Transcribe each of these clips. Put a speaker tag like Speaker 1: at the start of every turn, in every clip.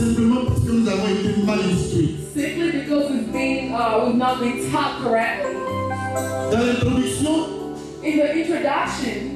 Speaker 1: Simplement parce que nous avons été mal instruits.
Speaker 2: Simply because we've not been taught correctly.
Speaker 1: Dans l'introduction
Speaker 2: In the introduction,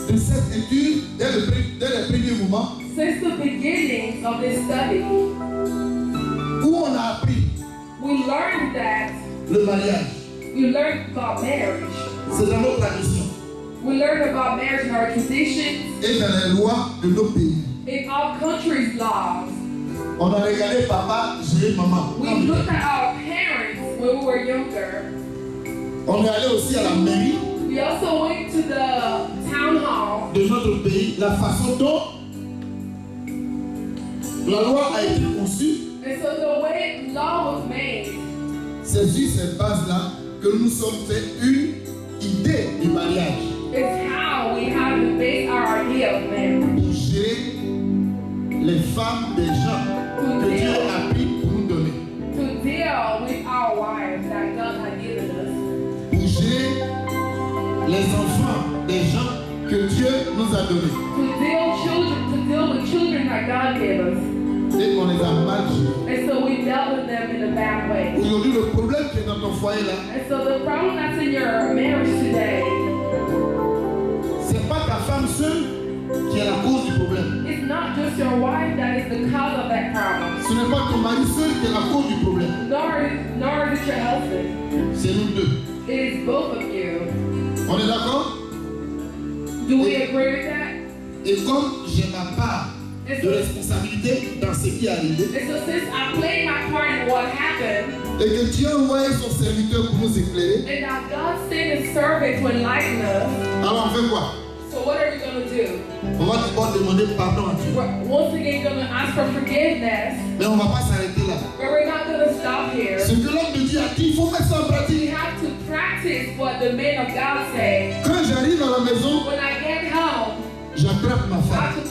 Speaker 1: de cette étude, dès les premiers moments,
Speaker 2: since the beginning of this study,
Speaker 1: où on a appris
Speaker 2: we learned that
Speaker 1: le mariage,
Speaker 2: we learned about marriage.
Speaker 1: c'est dans nos traditions
Speaker 2: We learned about marriage in our traditions,
Speaker 1: et dans les lois de nos pays.
Speaker 2: in our country's laws.
Speaker 1: On a regardé papa gérer maman.
Speaker 2: We looked at our parents when we were younger.
Speaker 1: On est allé aussi à la mairie
Speaker 2: We also went to the town hall
Speaker 1: de notre pays, la façon dont la loi a été conçue.
Speaker 2: and so the way law was made,
Speaker 1: C'est sur cette base-là que nous nous sommes fait une idée du mariage
Speaker 2: is how we have to base our idea of marriage.
Speaker 1: pour gérer les femmes des gens que Dieu a pris pour nous donner.
Speaker 2: To deal with our wives that God had given us.
Speaker 1: Pour gérer les enfants des gens que Dieu nous a donnés.
Speaker 2: To deal with children that God gave us.
Speaker 1: Et qu'on les a mal gérés.
Speaker 2: And so we dealt with them in a bad way.
Speaker 1: Aujourd'hui, le problème qui est dans ton foyer là,
Speaker 2: And so the problem that's in your marriage today,
Speaker 1: c'est pas ta femme seule qui est la cause du problème.
Speaker 2: it's not just your wife that is the cause of that problem.
Speaker 1: Ce n'est pas ton mari seul qui est la cause du problème.
Speaker 2: Nor is it your husband.
Speaker 1: C'est nous deux.
Speaker 2: It is both of you.
Speaker 1: On est d'accord?
Speaker 2: Do we agree with that?
Speaker 1: Et comme j'ai ma part de responsabilité dans ce qui est arrivé,
Speaker 2: And so since I played my part in what happened,
Speaker 1: et que Dieu a envoyé son serviteur pour nous éclairer,
Speaker 2: and now God sent His servant to enlighten us,
Speaker 1: alors on fait quoi?
Speaker 2: so what are we going to do?
Speaker 1: On va d'abord demander pardon à Dieu.
Speaker 2: We're once again going to ask for forgiveness,
Speaker 1: Mais on ne va pas s'arrêter là.
Speaker 2: but we're not going to stop here.
Speaker 1: Ce que l'homme de Dieu a dit, il faut mettre ça en
Speaker 2: We
Speaker 1: pratique.
Speaker 2: have to practice what the men of God say.
Speaker 1: Quand j'arrive à la maison,
Speaker 2: When I get home,
Speaker 1: j'attrape ma
Speaker 2: I
Speaker 1: femme.
Speaker 2: have to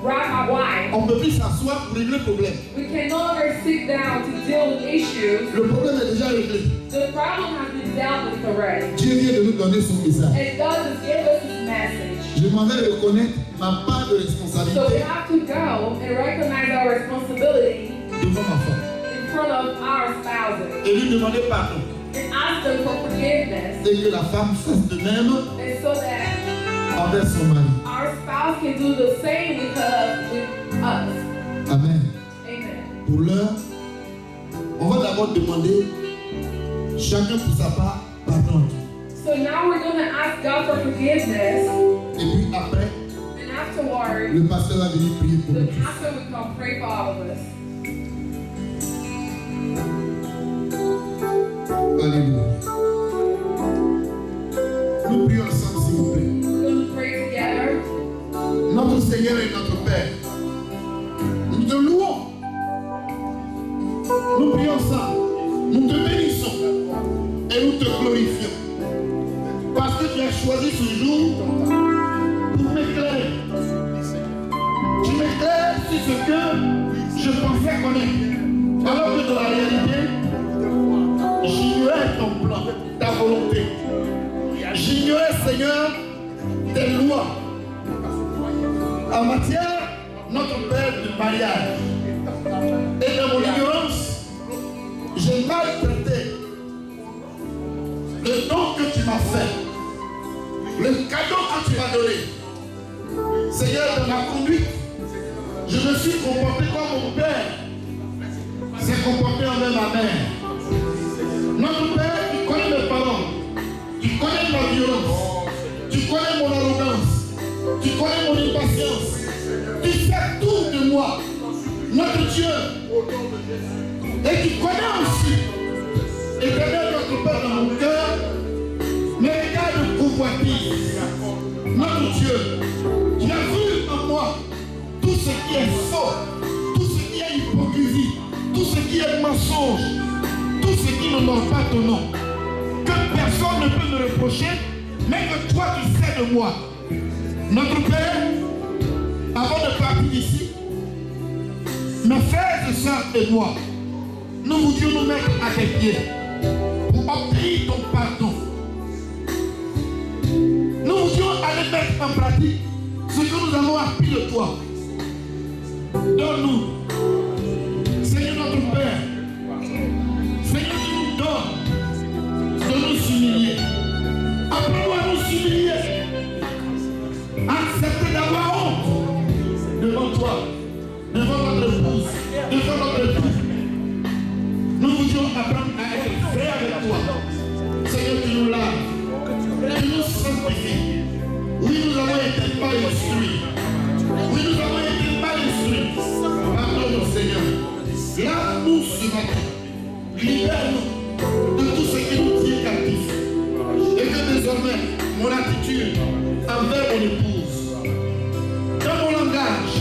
Speaker 2: grab my wife.
Speaker 1: On ne peut plus s'asseoir pour régler le problème.
Speaker 2: We can no longer sit down to deal with issues.
Speaker 1: Le problème est déjà réglé.
Speaker 2: The problem has been dealt with already.
Speaker 1: Dieu vient de nous donner son message.
Speaker 2: And God has given us His message.
Speaker 1: Je m'en vais reconnaître ma part de
Speaker 2: So we
Speaker 1: responsabilité
Speaker 2: have to go and recognize our responsibility
Speaker 1: devant ma femme.
Speaker 2: in front of our spouses
Speaker 1: Et lui demander pardon.
Speaker 2: and ask them for forgiveness,
Speaker 1: Et que la femme fasse de même
Speaker 2: and so that
Speaker 1: envers son mari.
Speaker 2: our spouse can do the same with us.
Speaker 1: Amen.
Speaker 2: Amen.
Speaker 1: Pour l'heure, on va d'abord demander chacun pour sa part pardon.
Speaker 2: So now we're going to ask God for forgiveness,
Speaker 1: Et puis après,
Speaker 2: and afterward,
Speaker 1: le pasteur va venir prier pour
Speaker 2: the
Speaker 1: nous.
Speaker 2: pastor will come pray for all of us.
Speaker 1: Alléluia. Nous prions ensemble, s'il vous plaît.
Speaker 2: We're going to pray together.
Speaker 1: Notre Seigneur et notre Père, nous te louons. Nous prions ensemble. Nous te bénissons et nous te glorifions. Parce que tu as choisi ce jour pour m'éclairer. Tu m'éclaires sur ce que je pensais connaître. Alors que dans la réalité, j'ignorais ton plan, ta volonté. J'ignorais, Seigneur, tes lois. En matière, notre Père, du mariage. Et dans mon ignorance, j'ai mal traité le don que tu m'as fait, le cadeau que tu m'as donné. Seigneur, dans ma conduite, je me suis comporté comme mon Père s'est comporté envers ma mère. Notre Père, tu connais mes parents, tu connais ma violence, tu connais mon arrogance, tu connais mon impatience, tu sais tout de moi, notre Dieu. Et tu connais aussi, éternel notre Père dans mon cœur, mes regards de convoitise. Notre Dieu, tu as vu en moi tout ce qui est faux, tout ce qui est hypocrisie, tout ce qui est mensonge, tout ce qui n'honore pas ton nom, que personne ne peut me reprocher, mais que toi tu sais de moi. Notre Père, avant de partir d'ici, mes frères et sœurs et moi, nous voulions nous mettre à tes pieds pour obtenir ton pardon. Nous voulions aller mettre en pratique ce que nous avons appris de toi. Donne-nous vie. Libère-nous de tout ce qui nous tient captifs. Et que désormais, mon attitude envers mon épouse, dans mon langage,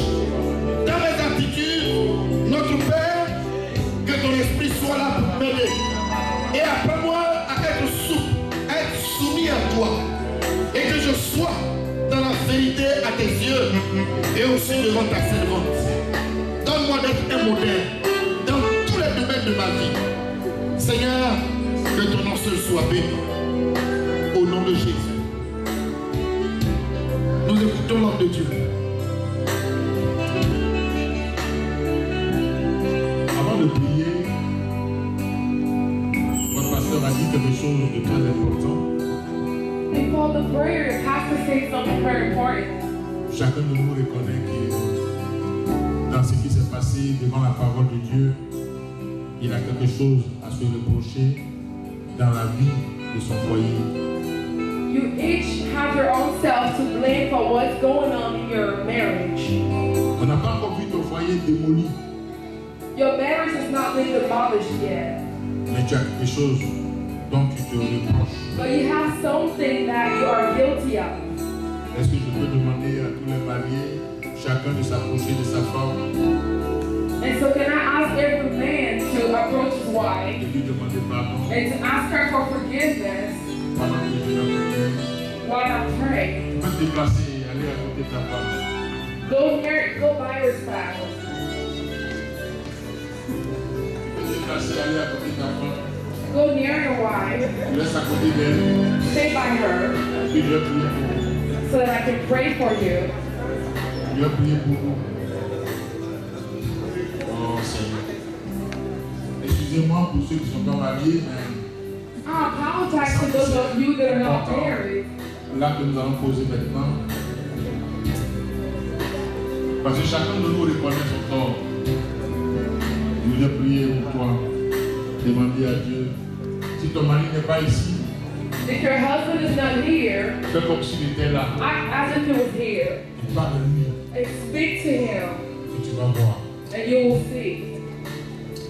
Speaker 1: dans mes attitudes, notre Père, que ton esprit soit là pour m'aider. Et apprends-moi à être souple, à être soumis à toi. Et que je sois dans la vérité à tes yeux et aussi devant ta servante. Donne-moi d'être un modèle dans tous les domaines de ma vie. Seigneur, que ton nom seul soit béni. Au nom de Jésus. Nous écoutons l'homme de Dieu.
Speaker 3: Avant de prier, votre pasteur a dit quelque chose de très important.
Speaker 2: Before the prayer, the pastor said something very important.
Speaker 3: Chacun de nous reconnaît que dans ce qui s'est passé devant la parole de Dieu, il a quelque chose à se reprocher dans la vie de son foyer.
Speaker 2: You each have your own self to blame for what's going on in your marriage.
Speaker 3: On n'a pas encore vu ton foyer démoli,
Speaker 2: Your marriage has not been demolished yet,
Speaker 3: mais tu as quelque chose dont tu te reproches.
Speaker 2: but you have something that you are guilty of.
Speaker 3: Est-ce que je peux demander à tous les mariés, chacun de s'approcher de sa femme
Speaker 2: And so can I ask every man to approach his
Speaker 3: et
Speaker 2: wife
Speaker 3: lui demander pardon
Speaker 2: and to ask her for forgiveness
Speaker 3: pendant que je la prie?
Speaker 2: while I pray?
Speaker 3: Tu peux te déplacer et aller à côté de ta femme.
Speaker 2: Go by your spouse.
Speaker 3: Tu peux te déplacer et aller à côté de ta femme.
Speaker 2: Go near your wife.
Speaker 3: Tu restes à côté d'elle.
Speaker 2: Stay by her
Speaker 3: Puis je vais prier pour vous.
Speaker 2: so that I can pray for you.
Speaker 3: Je vais prier pour vous. Oh Seigneur. Excusez-moi pour ceux qui sont pas mariés, mais
Speaker 2: I apologize to those of you that are not married.
Speaker 3: là que nous allons poser maintenant. Parce que chacun de nous reconnaît son tort. Je vais prier pour toi. Demander à Dieu. Si ton mari n'est pas ici,
Speaker 2: If your husband is not here,
Speaker 3: fais comme s'il était là.
Speaker 2: act as if he was here.
Speaker 3: Et parle de lui.
Speaker 2: And speak to him,
Speaker 3: Et tu vas voir.
Speaker 2: and you will see.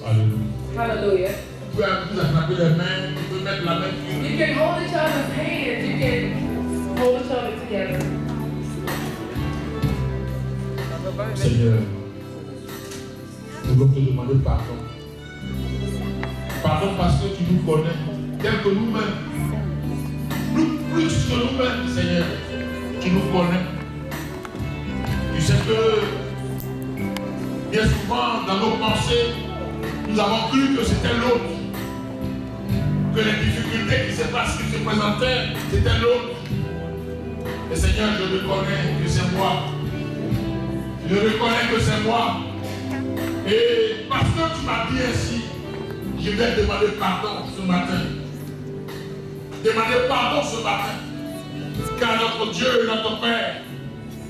Speaker 3: Alléluia.
Speaker 2: Hallelujah.
Speaker 3: Tu peux attraper les mains, tu peux mettre la main sur
Speaker 2: You can hold each other's hands. You can hold each other together.
Speaker 3: Seigneur, nous voulons te demander pardon. Pardon parce que tu nous connais, tel que nous-mêmes. Plus que nous-mêmes, Seigneur, tu nous connais. Tu sais que, bien souvent, dans nos pensées, nous avons cru que c'était l'autre. Que les difficultés qui se présentaient, c'était l'autre. Et Seigneur, je reconnais que c'est moi. Je reconnais que c'est moi. Et parce que tu m'as dit ainsi, je vais demander pardon ce matin. Demander pardon ce matin. Car notre Dieu et notre Père,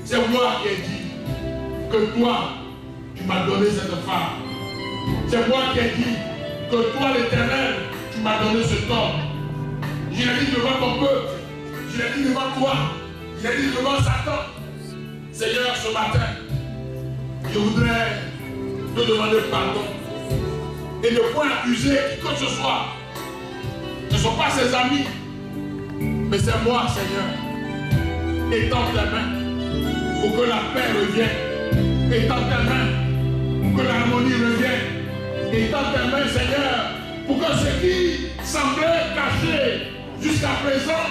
Speaker 3: c'est moi qui ai dit que toi, tu m'as donné cette femme. C'est moi qui ai dit que toi, l'Éternel, tu m'as donné ce homme. Je l'ai dit devant ton peuple. Je l'ai dit devant toi. Je l'ai dit devant Satan. Seigneur, ce matin, je voudrais te demander pardon et ne point accuser qui que ce soit. Ce ne sont pas ses amis, mais c'est moi, Seigneur. Étends tes mains pour que la paix revienne. Étends tes mains pour que l'harmonie revienne. Étends tes mains, Seigneur, pour que ce qui semblait caché jusqu'à présent,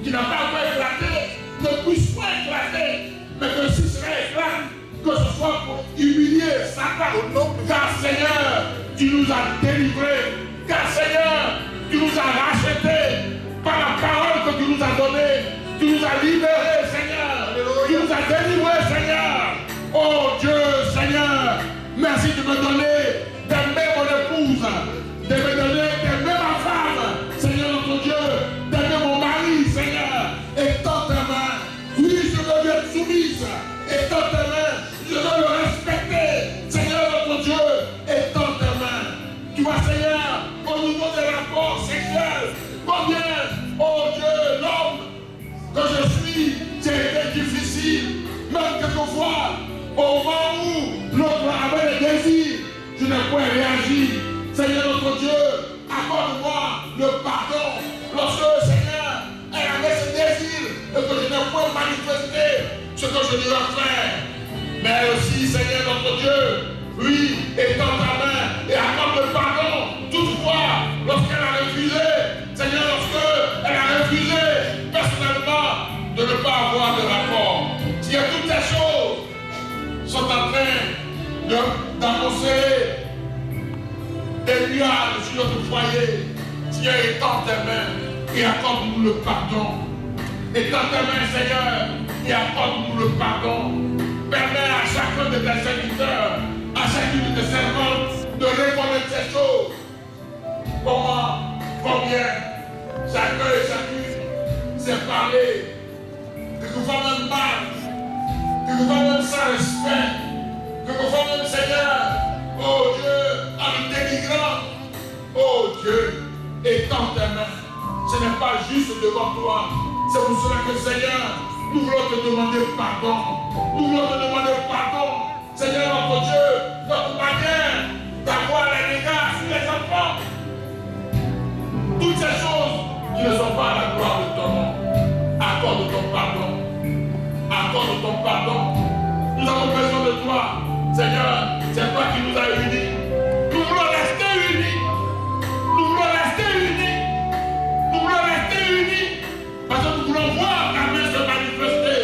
Speaker 3: qui n'a pas encore éclaté, ne puisse pas éclater, mais que si cela éclate, que ce soit pour humilier Satan. Car Seigneur, tu nous as délivrés. Car Seigneur, tu nous as rachetés par la parole que tu nous as donnée. Tu nous as libérés, Seigneur. Tu nous as délivrés, Seigneur. Oh Dieu, Seigneur, merci de me donner d'aimer mon épouse, de me donner d'aimer ma femme, Seigneur notre Dieu, d'aimer mon mari, Seigneur. Étends tes mains. Oui, je veux bien être soumise. Étends tes mains. Je veux le respecter, Seigneur notre Dieu. Étends tes mains. Tu vois, Seigneur, au niveau des rapports sexuels, combien, oh Dieu, l'homme que je suis, c'est été difficile, même quelquefois, au moment où l'autre avait le désir, je n'ai point réagi. Seigneur notre Dieu, accorde-moi le pardon lorsque, Seigneur, elle avait ce désir et que je n'ai point manifesté ce que je devais faire. Mais aussi, Seigneur notre Dieu, oui, étends ta main et accorde le pardon. Toutefois, lorsqu'elle a refusé, Seigneur, lorsqu'elle a refusé personnellement de ne pas avoir de rapport. Si toutes ces choses sont en train d'annoncer des nuages sur notre foyer, Seigneur, étends tes mains et accorde-nous le pardon. Étends tes mains, Seigneur, et accorde-nous le pardon. Permets à chacun de tes serviteurs, à chacune de tes servantes, de reconnaître ces choses. Comment, combien, chacun et chacune s'est parlé, quelquefois même mal, quelquefois même sans respect, quelquefois même, Seigneur, oh Dieu, en nous dénigrant. Oh Dieu, étends tes mains. Ce n'est pas juste devant toi. C'est pour cela que, Seigneur, nous voulons te demander pardon. Nous voulons te demander pardon. Seigneur notre Dieu, notre manière d'avoir les regards sur les enfants. Toutes ces choses qui ne sont pas à la gloire de ton nom. Accorde ton pardon. Accorde ton pardon. Nous avons besoin de toi. Seigneur, c'est toi qui nous as unis. Nous voulons rester unis. Nous voulons rester unis. Nous voulons rester unis. Parce que nous voulons voir ta main se manifester.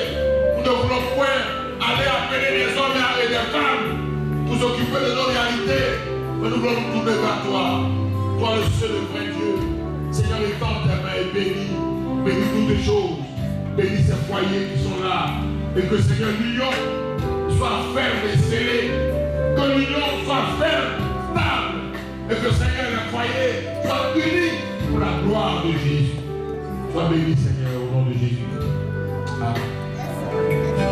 Speaker 3: Nous ne voulons point aller appeler les hommes et les femmes pour s'occuper de nos réalités. Mais nous voulons nous tourner vers toi. Toi le seul et vrai Dieu. Seigneur, étends tes mains et bénis. Bénis toutes les choses. Bénis ces foyers qui sont là. Et que, Seigneur, l'union soit ferme et scellée. Que l'union soit ferme, stable. Et que, Seigneur, les foyers soient unis pour la gloire de Jésus. Sois béni, Seigneur, au nom de Jésus. Amen.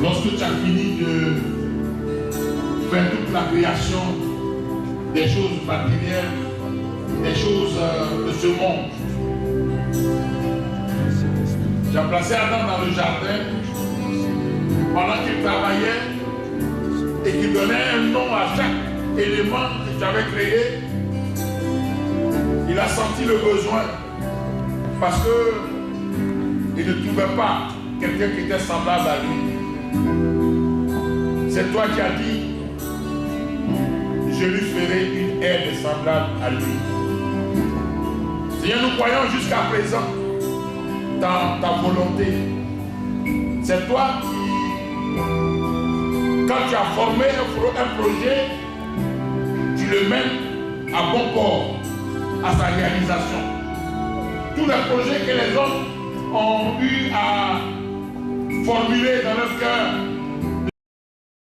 Speaker 3: lorsque tu as fini de faire toute la création des choses matérielles, des choses de ce monde, tu as placé Adam dans le jardin pendant qu'il travaillait et qu'il donnait un nom à chaque élément que tu avais créé. Il a senti le besoin parce qu'il ne trouvait pas quelqu'un qui était semblable à lui. C'est toi qui as dit, je lui ferai une aide semblable à lui. Seigneur, nous croyons jusqu'à présent dans ta volonté. C'est toi qui, quand tu as formé un projet, tu le mènes à bon port, à sa réalisation. Tous les projets que les hommes ont eu à formuler dans leur